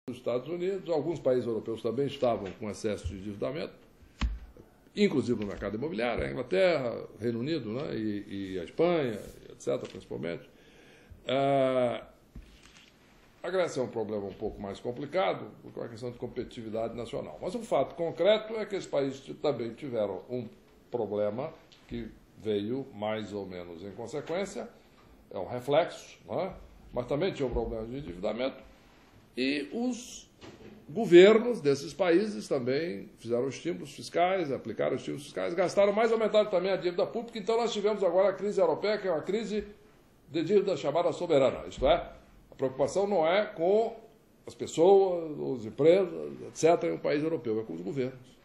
Os Estados Unidos, alguns países europeus também estavam com excesso de endividamento, inclusive no mercado imobiliário, a Inglaterra, Reino Unido, né, e a Espanha, etc., principalmente. A Grécia é um problema um pouco mais complicado, por uma questão de competitividade nacional. Mas o fato concreto é que esses países também tiveram um problema que veio mais ou menos em consequência, é um reflexo, né, mas também tinha um problema de endividamento. E os governos desses países também fizeram estímulos fiscais, aplicaram estímulos fiscais, gastaram mais, aumentaram também a dívida pública. Então, nós tivemos agora a crise europeia, que é uma crise de dívida chamada soberana. Isto é, a preocupação não é com as pessoas, as empresas, etc., em um país europeu, é com os governos.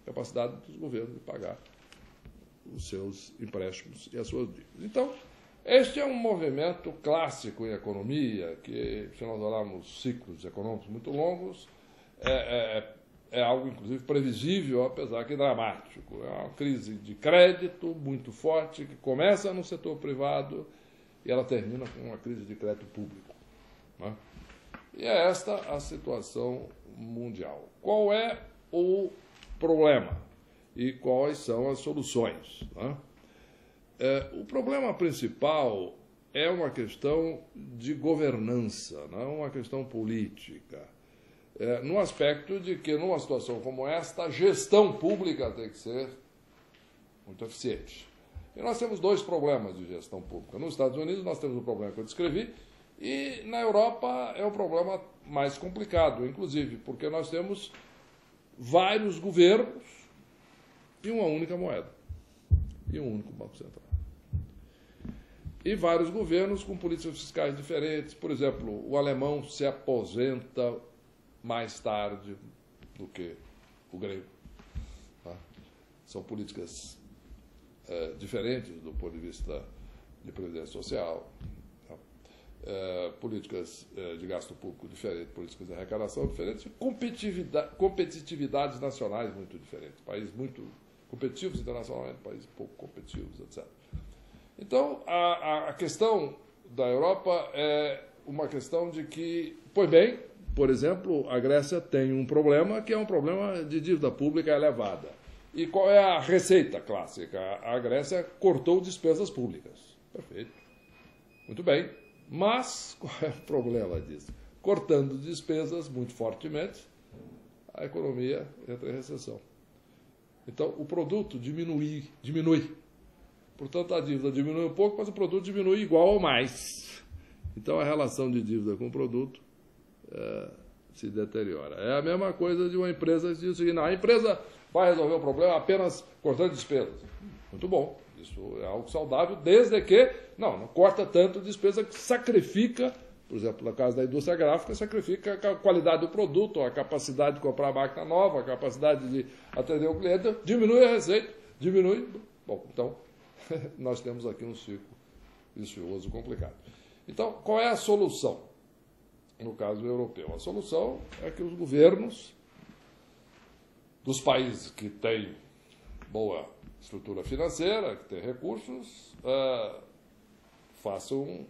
A capacidade dos governos de pagar os seus empréstimos e as suas dívidas. Então, este é um movimento clássico em economia, que, se nós olharmos ciclos econômicos muito longos, é algo, inclusive, previsível, apesar que dramático. É uma crise de crédito muito forte, que começa no setor privado e ela termina com uma crise de crédito público, né? E é esta a situação mundial. Qual é o problema e quais são as soluções, né? O problema principal é uma questão de governança, não uma questão política, no aspecto de que, numa situação como esta, a gestão pública tem que ser muito eficiente. E nós temos dois problemas de gestão pública. Nos Estados Unidos, nós temos o problema que eu descrevi, e na Europa é um problema mais complicado, inclusive, porque nós temos vários governos e uma única moeda, e um único Banco Central. E vários governos com políticas fiscais diferentes. Por exemplo, o alemão se aposenta mais tarde do que o grego, tá? São políticas diferentes do ponto de vista de previdência social, tá? Políticas de gasto público diferentes, políticas de arrecadação diferentes, e competitividades nacionais muito diferentes. Países muito competitivos internacionalmente, países pouco competitivos, etc. Então, a questão da Europa é uma questão de que, pois bem, por exemplo, a Grécia tem um problema que é um problema de dívida pública elevada. E qual é a receita clássica? A Grécia cortou despesas públicas. Perfeito. Muito bem. Mas qual é o problema disso? Cortando despesas muito fortemente, a economia entra em recessão. Então, o produto diminui. Portanto, a dívida diminui um pouco, mas o produto diminui igual ou mais. Então, a relação de dívida com o produto se deteriora. É a mesma coisa de uma empresa que diz o seguinte: não, a empresa vai resolver o problema apenas cortando despesas. Muito bom, isso é algo saudável, desde que não corta tanto despesa que sacrifica, por exemplo, no caso da indústria gráfica, sacrifica a qualidade do produto, a capacidade de comprar máquina nova, a capacidade de atender o cliente, diminui a receita, diminui. Bom, então, nós temos aqui um ciclo vicioso complicado. Então, qual é a solução? No caso europeu, a solução é que os governos dos países que têm boa estrutura financeira, que têm recursos, façam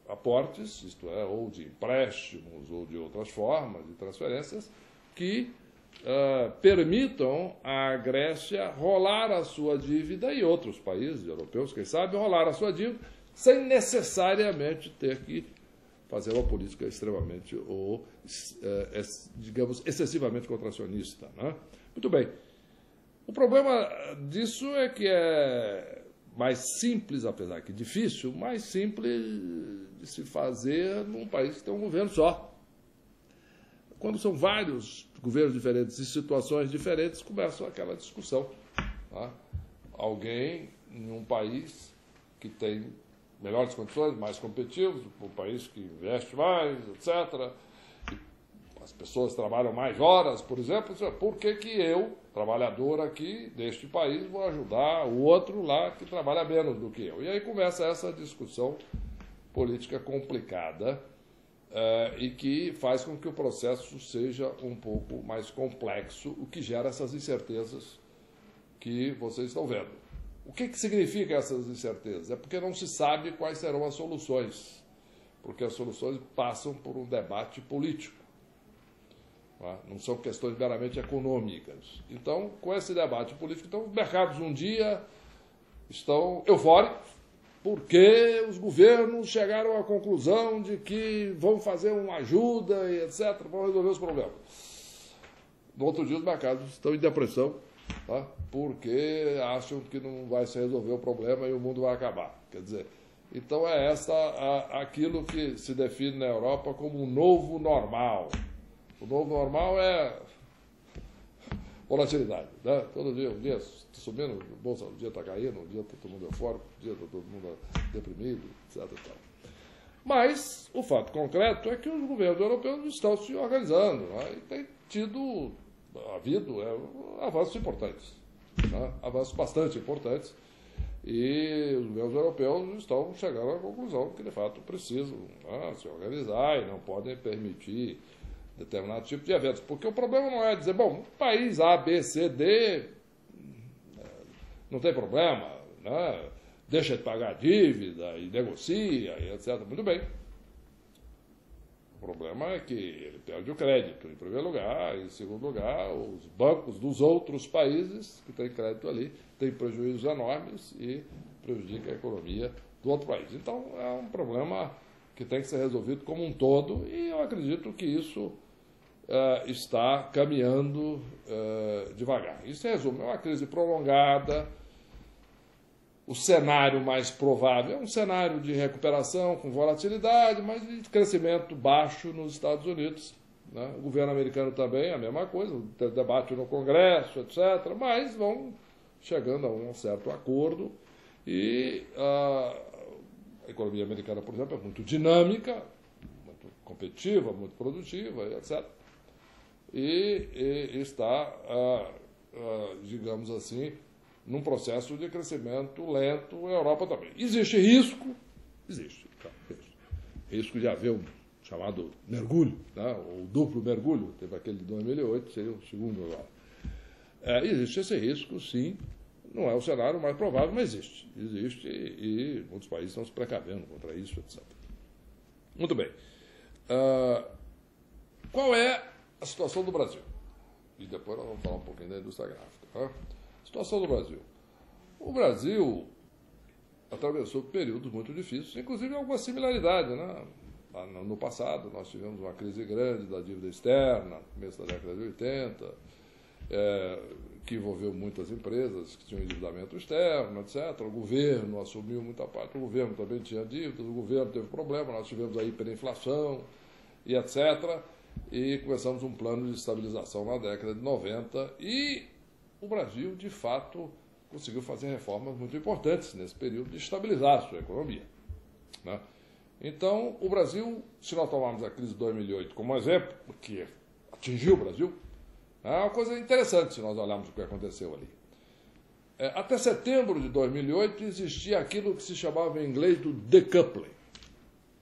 aportes, isto é, ou de empréstimos ou de outras formas de transferências, que permitam à Grécia rolar a sua dívida e outros países europeus, quem sabe, rolar a sua dívida sem necessariamente ter que fazer uma política extremamente ou, digamos, excessivamente contracionista, né? Muito bem. O problema disso é que é mais simples, apesar que difícil, mais simples de se fazer num país que tem um governo só. Quando são vários governos diferentes e situações diferentes, começa aquela discussão, tá? Alguém em um país que tem melhores condições, mais competitivos, um país que investe mais, etc. E as pessoas trabalham mais horas, por exemplo. Por que eu, trabalhador aqui deste país, vou ajudar o outro lá que trabalha menos do que eu? E aí começa essa discussão política complicada e que faz com que o processo seja um pouco mais complexo, o que gera essas incertezas que vocês estão vendo. O que significa essas incertezas? É porque não se sabe quais serão as soluções, porque as soluções passam por um debate político. Não são questões meramente econômicas. Então, com esse debate político, então, os mercados um dia estão eufóricos, porque os governos chegaram à conclusão de que vão fazer uma ajuda e etc., vão resolver os problemas. No outro dia, os mercados estão em depressão, porque acham que não vai se resolver o problema e o mundo vai acabar. Quer dizer, então é aquilo que se define na Europa como um novo normal. O novo normal é volatilidade. Todo dia, um dia está subindo, a bolsa um dia está caindo, um dia está todo mundo eufórico, um dia está todo mundo deprimido, etc. Mas o fato concreto é que os governos europeus estão se organizando, e tem havido avanços importantes, avanços bastante importantes, e os governos europeus estão chegando à conclusão que, de fato, precisam se organizar e não podem permitir determinado tipo de eventos. Porque o problema não é dizer, bom, país A, B, C, D não tem problema, deixa de pagar a dívida e negocia, e etc. Muito bem. O problema é que ele perde o crédito, em primeiro lugar, e em segundo lugar, os bancos dos outros países que têm crédito ali têm prejuízos enormes e prejudicam a economia do outro país. Então, é um problema que tem que ser resolvido como um todo, e eu acredito que isso está caminhando devagar. Isso, em resumo, é uma crise prolongada. O cenário mais provável é um cenário de recuperação com volatilidade, mas de crescimento baixo nos Estados Unidos. O governo americano também, a mesma coisa, debate no Congresso, etc., mas vão chegando a um certo acordo. E a economia americana, por exemplo, é muito dinâmica, muito competitiva, muito produtiva, etc. E está, digamos assim, num processo de crescimento lento na Europa também. Existe risco, risco de haver um chamado mergulho, ou duplo mergulho, teve aquele de 2008, seria o segundo agora. Existe esse risco, sim, não é o cenário mais provável, mas existe e muitos países estão se precavendo contra isso, etc. Muito bem. Qual é a situação do Brasil? E depois nós vamos falar um pouquinho da indústria gráfica. Situação do Brasil. O Brasil atravessou períodos muito difíceis, inclusive alguma similaridade. No passado, nós tivemos uma crise grande da dívida externa, no começo da década de 80, que envolveu muitas empresas que tinham endividamento externo, etc. O governo assumiu muita parte, o governo também tinha dívidas, o governo teve problema, nós tivemos a hiperinflação e etc. E começamos um plano de estabilização na década de 90 e o Brasil, de fato, conseguiu fazer reformas muito importantes nesse período de estabilizar a sua economia. Então, o Brasil, se nós tomarmos a crise de 2008 como exemplo, que atingiu o Brasil, é uma coisa interessante se nós olharmos o que aconteceu ali. Até setembro de 2008 existia aquilo que se chamava em inglês do decoupling,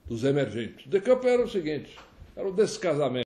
dos emergentes. Decoupling era o seguinte, era o descasamento.